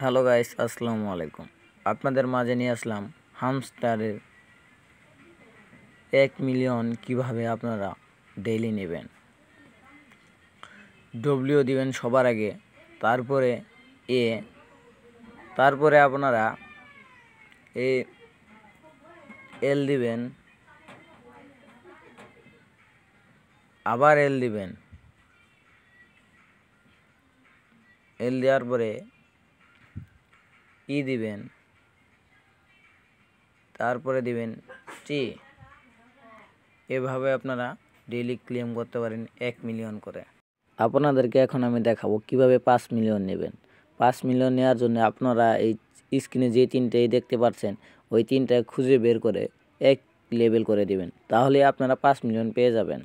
Hello guys, আসসালামু আলাইকুম। আপনাদের মাঝে নিয়ে আসলাম হামস্টারের 1 মিলিয়ন কিভাবে আপনারা ডেইলি নেবেন। ডব্লিউ দিবেন সবার আগে, তারপরে তারপরে আপনারা এল দিবেন, আবার এল দিবেন। এল দেওয়ার পরে দিবেন, তারপরে দিবেন টি। এভাবে আপনারা ডেইলি ক্লেম করতে পারেন 1 মিলিয়ন করে। আপনাদেরকে এখন আমি দেখাবো কিভাবে 5 মিলিয়ন নেবেন। 5 মিলিয়ন নেওয়ার জন্য আপনারা এই স্ক্রিনে যে তিনটেই দেখতে পাচ্ছেন ওই তিনটা খুঁজে বের করে এক লেবেল করে দিবেন, তাহলে আপনারা 5 মিলিয়ন পেয়ে যাবেন।